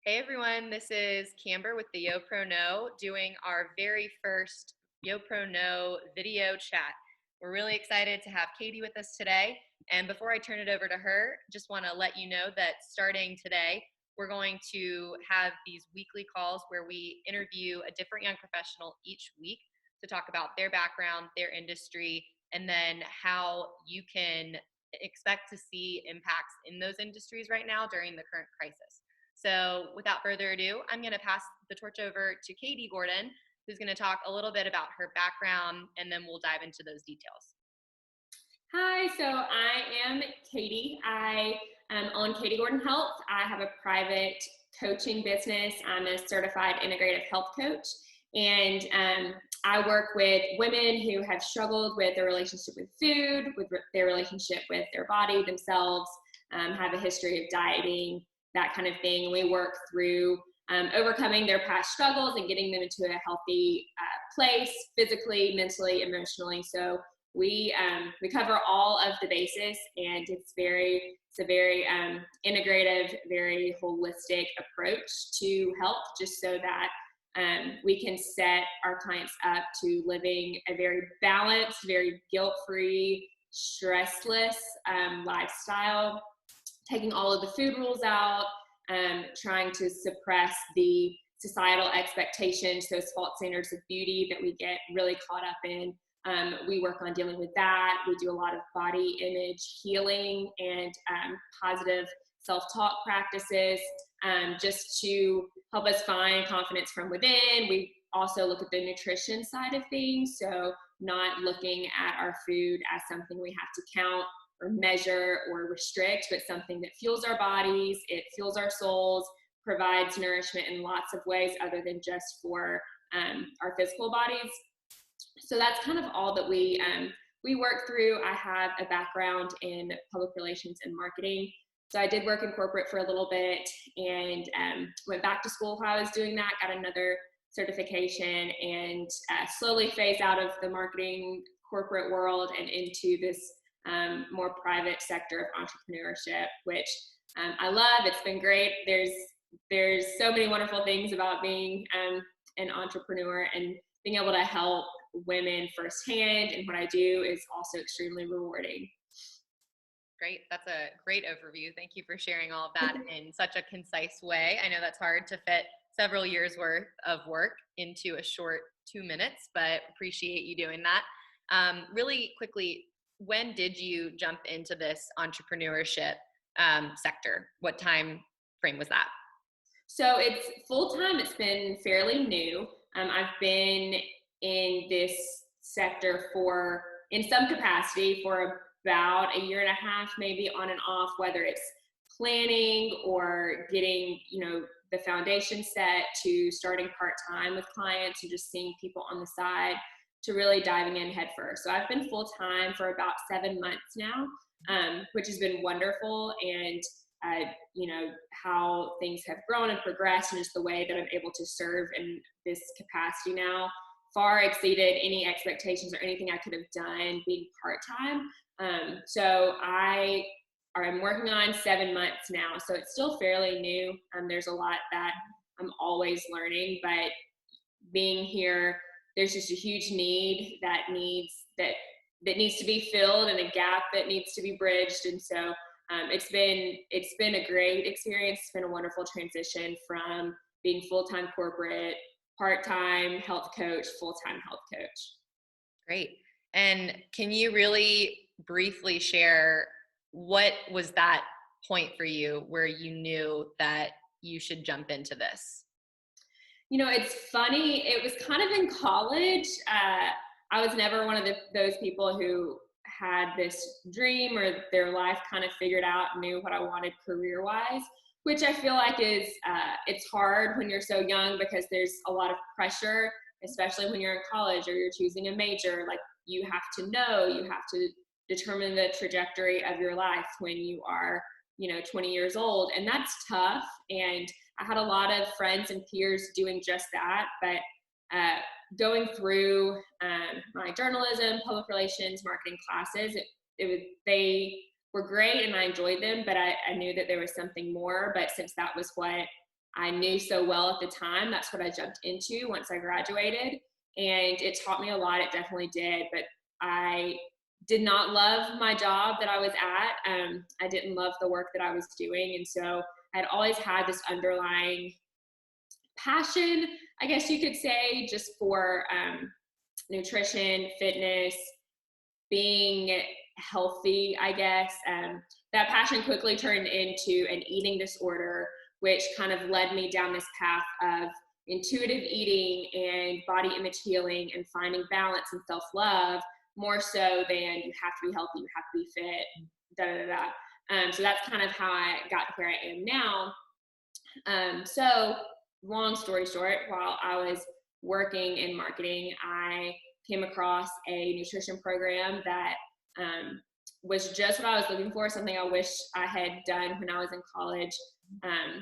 Hey everyone, this is Camber with the YoPro doing our very first YoPro video chat. We're really excited to have Katie with us today. And before I turn it over to her, just want to let you know that starting today, we're going to have these weekly calls where we interview a different young professional each week to talk about their background, their industry, and then how you can expect to see impacts in those industries right now during the current crisis. So without further ado, I'm going to pass the torch over to Katie Gordon, who's going to talk a little bit about her background, and then we'll dive into those details. Hi, so I am Katie. I own Katie Gordon Health. I have a private coaching business. I'm a certified integrative health coach, and I work with women who have struggled with their relationship with food, with their relationship with their body, themselves, have a history of dieting, that kind of thing. We work through overcoming their past struggles and getting them into a healthy place, physically, mentally, emotionally. So we cover all of the bases, and it's a very integrative, very holistic approach to health, just so that we can set our clients up to living a very balanced, very guilt-free, stressless lifestyle, taking all of the food rules out, trying to suppress the societal expectations, those false standards of beauty that we get really caught up in. We work on dealing with that. We do a lot of body image healing and positive self-talk practices, just to help us find confidence from within. We also look at the nutrition side of things, so not looking at our food as something we have to count or measure or restrict, but something that fuels our bodies, it fuels our souls, provides nourishment in lots of ways other than just for our physical bodies. So that's kind of all that we work through. I have a background in public relations and marketing. So I did work in corporate for a little bit, and went back to school while I was doing that, got another certification, and slowly phased out of the marketing corporate world and into this more private sector of entrepreneurship, which I love. It's been great. There's so many wonderful things about being an entrepreneur, and being able to help women firsthand in what I do is also extremely rewarding. Great. That's a great overview. Thank you for sharing all of that in such a concise way. I know that's hard to fit several years worth of work into a short 2 minutes, but appreciate you doing that. Really quickly, when did you jump into this entrepreneurship sector? What time frame was that? So it's full time. It's been fairly new. I've been in this sector in some capacity, for about a year and a half, maybe on and off, whether it's planning or getting, the foundation set, to starting part-time with clients and just seeing people on the side, to really diving in head first. So I've been full-time for about 7 months now, which has been wonderful. And how things have grown and progressed, and just the way that I'm able to serve in this capacity now far exceeded any expectations or anything I could have done being part-time. So I'm working on 7 months now, so it's still fairly new. There's a lot that I'm always learning, but being here, there's just a huge need that needs to be filled, and a gap that needs to be bridged. And so it's been a great experience. It's been a wonderful transition from being full-time corporate, part-time health coach, full-time health coach. Great. And can you really briefly share what was that point for you where you knew that you should jump into this? It's funny. It was kind of in college. I was never one of those people who had this dream or their life kind of figured out, knew what I wanted career-wise, which I feel like is it's hard when you're so young, because there's a lot of pressure, especially when you're in college or you're choosing a major. Like, you have to determine the trajectory of your life when you are 20 years old, and that's tough. And I had a lot of friends and peers doing just that, but going through my journalism, public relations, marketing classes, they were great and I enjoyed them, but I knew that there was something more. But since that was what I knew so well at the time. That's what I jumped into once I graduated. And it taught me a lot. It definitely did. But I did not love my job that I was at. I didn't love the work that I was doing. And so I had always had this underlying passion, I guess you could say, just for nutrition, fitness, being healthy, I guess. That passion quickly turned into an eating disorder, which kind of led me down this path of intuitive eating and body image healing and finding balance and self-love, more so than you have to be healthy, you have to be fit, da da da. So that's kind of how I got to where I am now. So long story short, while I was working in marketing, I came across a nutrition program that was just what I was looking for, something I wish I had done when I was in college.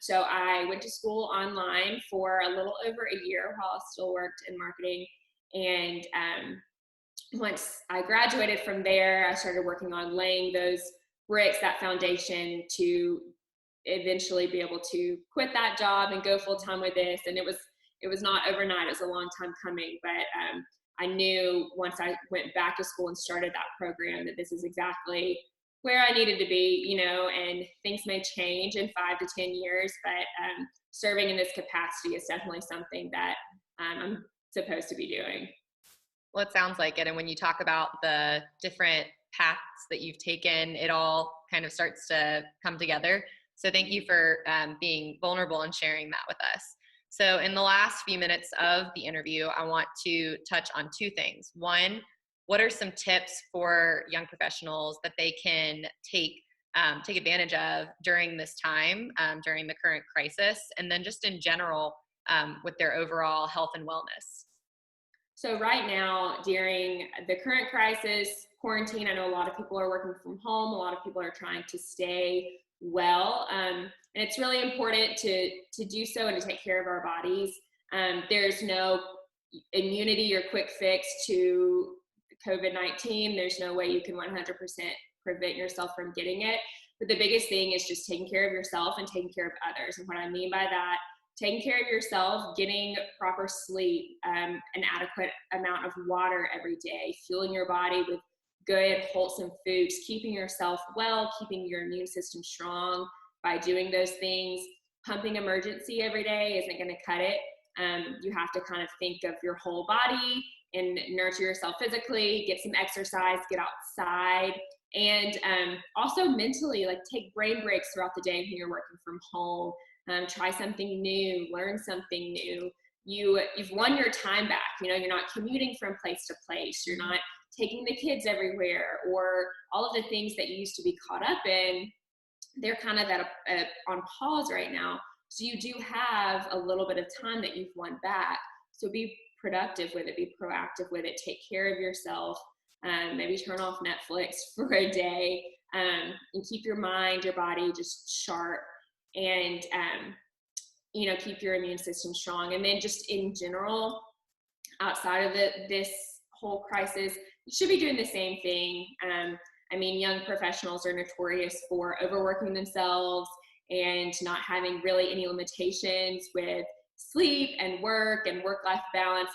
So I went to school online for a little over a year while I still worked in marketing. And once I graduated from there, I started working on laying those bricks, that foundation, to eventually be able to quit that job and go full time with this. And it was not overnight. It was a long time coming, but I knew once I went back to school and started that program that this is exactly where I needed to be, and things may change in 5 to 10 years, but serving in this capacity is definitely something that I'm supposed to be doing. Well, it sounds like it. And when you talk about the different paths that you've taken, it all kind of starts to come together. So thank you for being vulnerable and sharing that with us. So in the last few minutes of the interview, I want to touch on two things. One, what are some tips for young professionals that they can take advantage of during this time, during the current crisis, and then just in general with their overall health and wellness? So right now, during the current crisis, quarantine, I know a lot of people are working from home. A lot of people are trying to stay well. And it's really important to do so and to take care of our bodies. There's no immunity or quick fix to COVID-19. There's no way you can 100% prevent yourself from getting it. But the biggest thing is just taking care of yourself and taking care of others. And what I mean by that, taking care of yourself, getting proper sleep, an adequate amount of water every day, fueling your body with good, wholesome foods, keeping yourself well, keeping your immune system strong by doing those things. Pumping emergency every day isn't going to cut it. You have to kind of think of your whole body and nurture yourself physically, get some exercise, get outside, and also mentally, like take brain breaks throughout the day when you're working from home. Try something new, learn something new. You've won your time back. You're not commuting from place to place. You're not taking the kids everywhere, or all of the things that you used to be caught up in. They're kind of on pause right now. So you do have a little bit of time that you've won back. So be productive with it, be proactive with it, take care of yourself. Maybe turn off Netflix for a day, and keep your mind, your body just sharp, and keep your immune system strong. And then just in general, outside of this whole crisis, you should be doing the same thing. Young professionals are notorious for overworking themselves and not having really any limitations with sleep and work-life balance.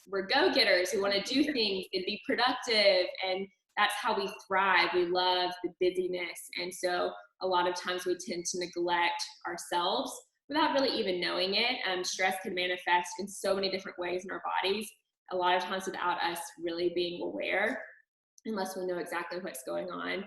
We're go-getters who want to do things and be productive, and that's how we thrive. We love the busyness. And so a lot of times we tend to neglect ourselves without really even knowing it. Stress can manifest in so many different ways in our bodies, a lot of times without us really being aware, unless we know exactly what's going on.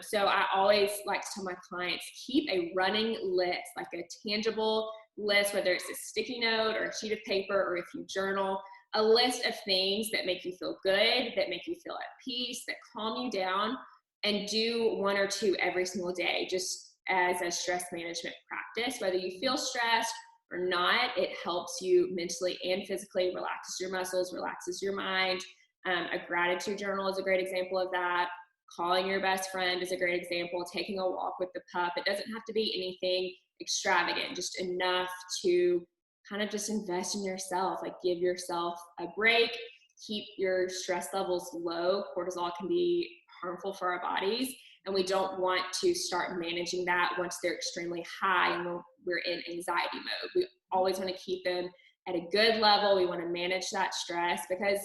So I always like to tell my clients, keep a running list, like a tangible list, whether it's a sticky note or a sheet of paper, or if you journal, a list of things that make you feel good, that make you feel at peace, that calm you down, and do one or two every single day, just as a stress management practice. Whether you feel stressed or not, it helps you mentally and physically, relaxes your muscles, relaxes your mind. A gratitude journal is a great example of that. Calling your best friend is a great example. Taking a walk with the pup. It doesn't have to be anything extravagant, just enough to kind of just invest in yourself, like give yourself a break, keep your stress levels low. Cortisol can be harmful for our bodies, and we don't want to start managing that once they're extremely high, and we're in anxiety mode. We always want to keep them at a good level. We want to manage that stress because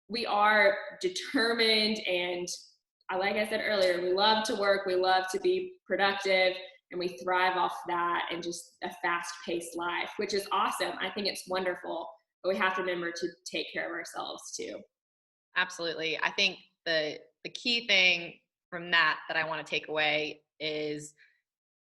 we are determined, and like I said earlier, we love to work, we love to be productive, and we thrive off that and just a fast-paced life, which is awesome. I think it's wonderful, but we have to remember to take care of ourselves too. Absolutely. I think the key thing from that I want to take away is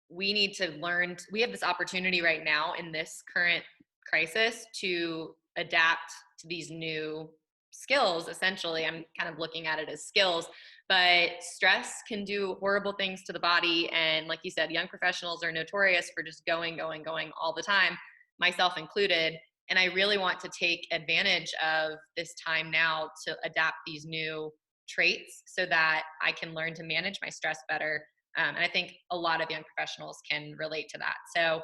we need to learn. We have this opportunity right now in this current crisis to adapt to these new skills. Essentially, I'm kind of looking at it as skills, but stress can do horrible things to the body. And like you said, young professionals are notorious for just going all the time, myself included. And I really want to take advantage of this time now to adapt these new traits so that I can learn to manage my stress better. And I think a lot of young professionals can relate to that. So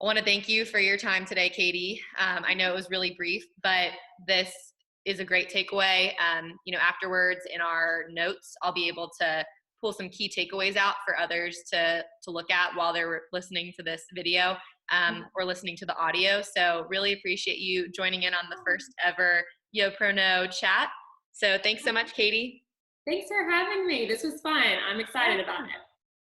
I want to thank you for your time today, Katie. I know it was really brief, but this is a great takeaway. Afterwards in our notes, I'll be able to pull some key takeaways out for others to look at while they're listening to this video or listening to the audio. So really appreciate you joining in on the first ever YoProKnow chat. So thanks so much, Katie. Thanks for having me. This was fun. I'm excited about it.